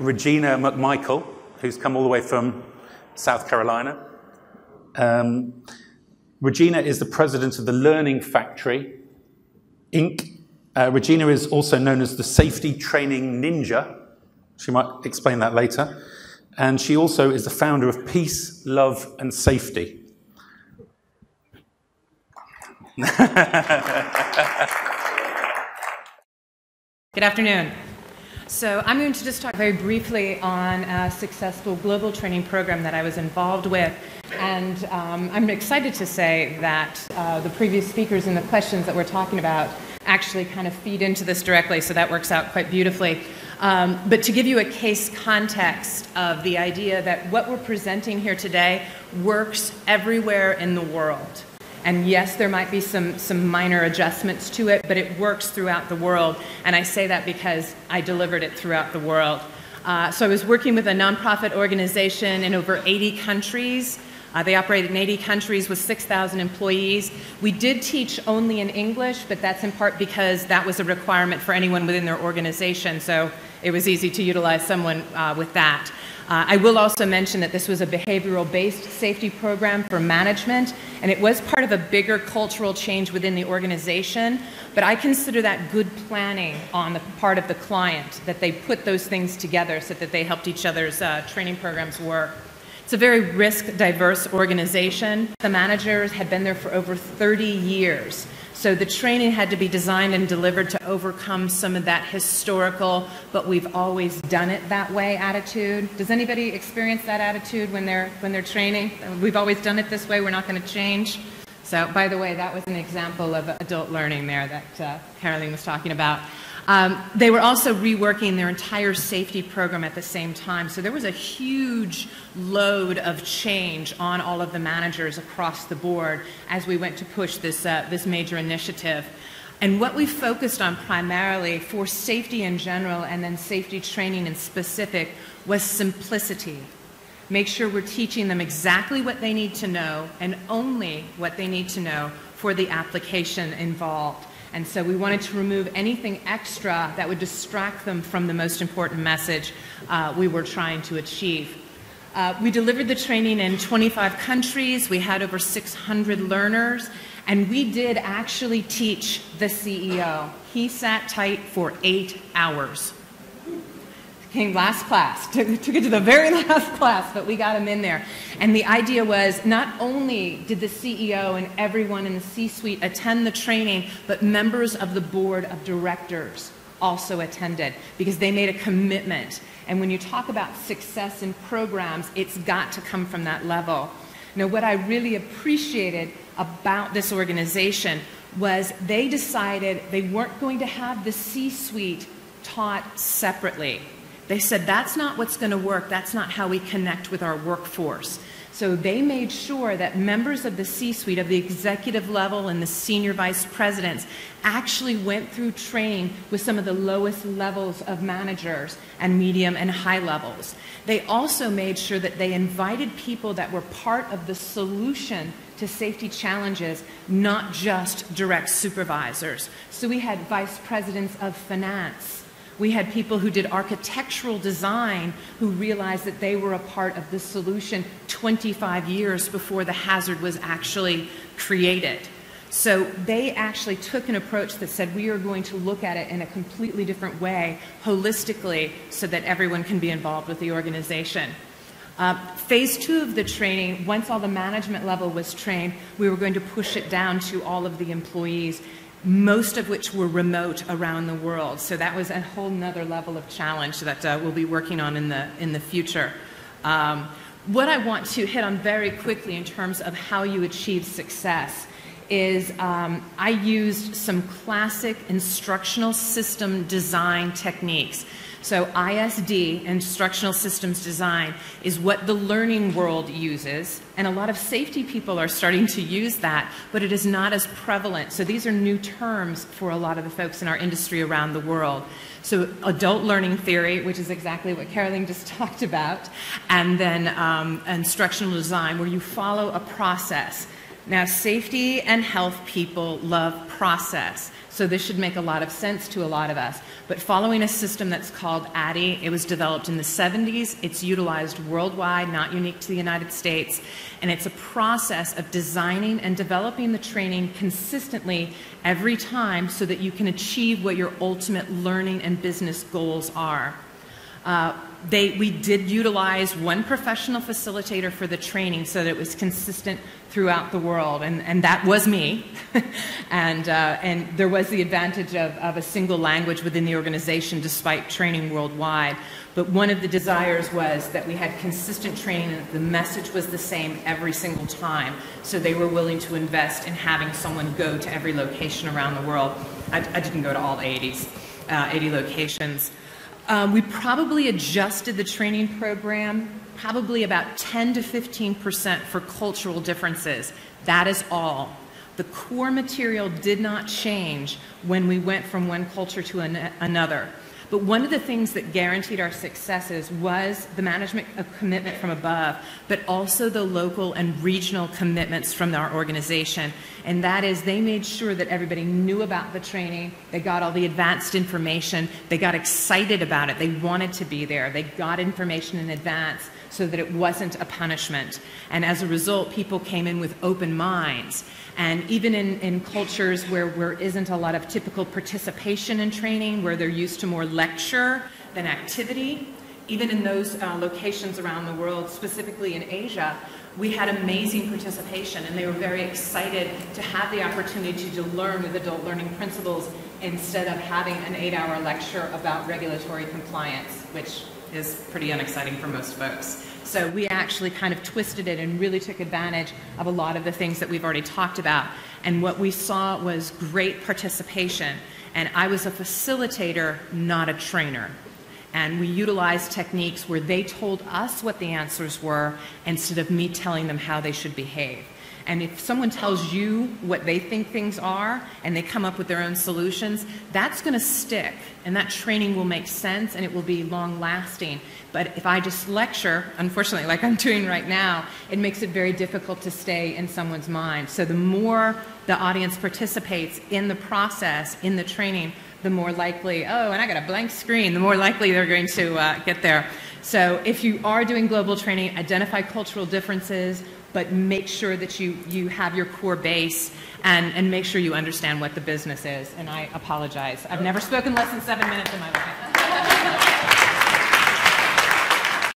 Regina McMichael, who's come all the way from South Carolina. Regina is the president of the Learning Factory, Inc. Regina is also known as the Safety Training Ninja. She might explain that later. And she also is the founder of Peace, Love, and Safety. Good afternoon. So I'm going to just talk very briefly on a successful global training program that I was involved with. And I'm excited to say that the previous speakers and the questions that we're talking about actually kind of feed into this directly, so that works out quite beautifully. But to give you a case context of the idea that what we're presenting here today works everywhere in the world. And yes, there might be some minor adjustments to it, but it works throughout the world. And I say that because I delivered it throughout the world. So I was working with a nonprofit organization in over 80 countries. They operated in 80 countries with 6,000 employees. We did teach only in English, but that's in part because that was a requirement for anyone within their organization. So it was easy to utilize someone with that. I will also mention that this was a behavioral-based safety program for management, and it was part of a bigger cultural change within the organization, but I consider that good planning on the part of the client, that they put those things together so that they helped each other's training programs work. It's a very risk-diverse organization. The managers had been there for over 30 years. So the training had to be designed and delivered to overcome some of that historical, but we've always done it that way attitude. Does anybody experience that attitude when they're training? We've always done it this way, we're not going to change. So, by the way, that was an example of adult learning there that Caroline was talking about. They were also reworking their entire safety program at the same time. So there was a huge load of change on all of the managers across the board as we went to push this, this major initiative. And what we focused on primarily for safety in general and then safety training in specific was simplicity. Make sure we're teaching them exactly what they need to know and only what they need to know for the application involved. And so we wanted to remove anything extra that would distract them from the most important message we were trying to achieve. We delivered the training in 25 countries. We had over 600 learners. And we did actually teach the CEO. He sat tight for 8 hours. Came last class, took it to the very last class, but we got him in there. And the idea was not only did the CEO and everyone in the C-suite attend the training, but members of the board of directors also attended because they made a commitment. And when you talk about success in programs, it's got to come from that level. Now, what I really appreciated about this organization was they decided they weren't going to have the C-suite taught separately. They said, that's not what's going to work. That's not how we connect with our workforce. So they made sure that members of the C-suite, of the executive level and the senior vice presidents, actually went through training with some of the lowest levels of managers and medium and high levels. They also made sure that they invited people that were part of the solution to safety challenges, not just direct supervisors. So we had vice presidents of finance. We had people who did architectural design who realized that they were a part of the solution 25 years before the hazard was actually created. So they actually took an approach that said we are going to look at it in a completely different way, holistically, so that everyone can be involved with the organization. Phase 2 of the training, once all the management level was trained, we were going to push it down to all of the employees, most of which were remote around the world. So that was a whole nother level of challenge that we'll be working on in the future. What I want to hit on very quickly in terms of how you achieve success is I used some classic instructional system design techniques. So ISD, Instructional Systems Design, is what the learning world uses, and a lot of safety people are starting to use that, but it is not as prevalent. So these are new terms for a lot of the folks in our industry around the world. So adult learning theory, which is exactly what Caroline just talked about, and then instructional design, where you follow a process. Now, safety and health people love process, so this should make a lot of sense to a lot of us. But following a system that's called ADDIE, it was developed in the 70s. It's utilized worldwide, not unique to the United States. And it's a process of designing and developing the training consistently every time so that you can achieve what your ultimate learning and business goals are. We did utilize one professional facilitator for the training so that it was consistent throughout the world, and that was me. and there was the advantage of a single language within the organization despite training worldwide. But one of the desires was that we had consistent training and the message was the same every single time. So they were willing to invest in having someone go to every location around the world. I didn't go to all 80 locations. We probably adjusted the training program probably about 10 to 15% for cultural differences. That is all. The core material did not change when we went from one culture to another. But one of the things that guaranteed our successes was the management commitment from above, but also the local and regional commitments from our organization. And that is, they made sure that everybody knew about the training, they got all the advanced information, they got excited about it, they wanted to be there, they got information in advance so that it wasn't a punishment. And as a result, people came in with open minds. And even in cultures where there isn't a lot of typical participation in training, where they're used to more lecture than activity, even in those locations around the world, specifically in Asia, we had amazing participation, and they were very excited to have the opportunity to learn with adult learning principles instead of having an 8-hour lecture about regulatory compliance, which is pretty unexciting for most folks. So we actually kind of twisted it and really took advantage of a lot of the things that we've already talked about. And what we saw was great participation. And I was a facilitator, not a trainer. And we utilized techniques where they told us what the answers were instead of me telling them how they should behave. And if someone tells you what they think things are and they come up with their own solutions, that's going to stick. And that training will make sense and it will be long lasting. But if I just lecture, unfortunately, like I'm doing right now, it makes it very difficult to stay in someone's mind. So the more the audience participates in the process, in the training, the more likely, oh, and I got a blank screen, the more likely they're going to get there. So if you are doing global training, identify cultural differences, but make sure that you have your core base and make sure you understand what the business is. And I apologize. I've never spoken less than 7 minutes in my life.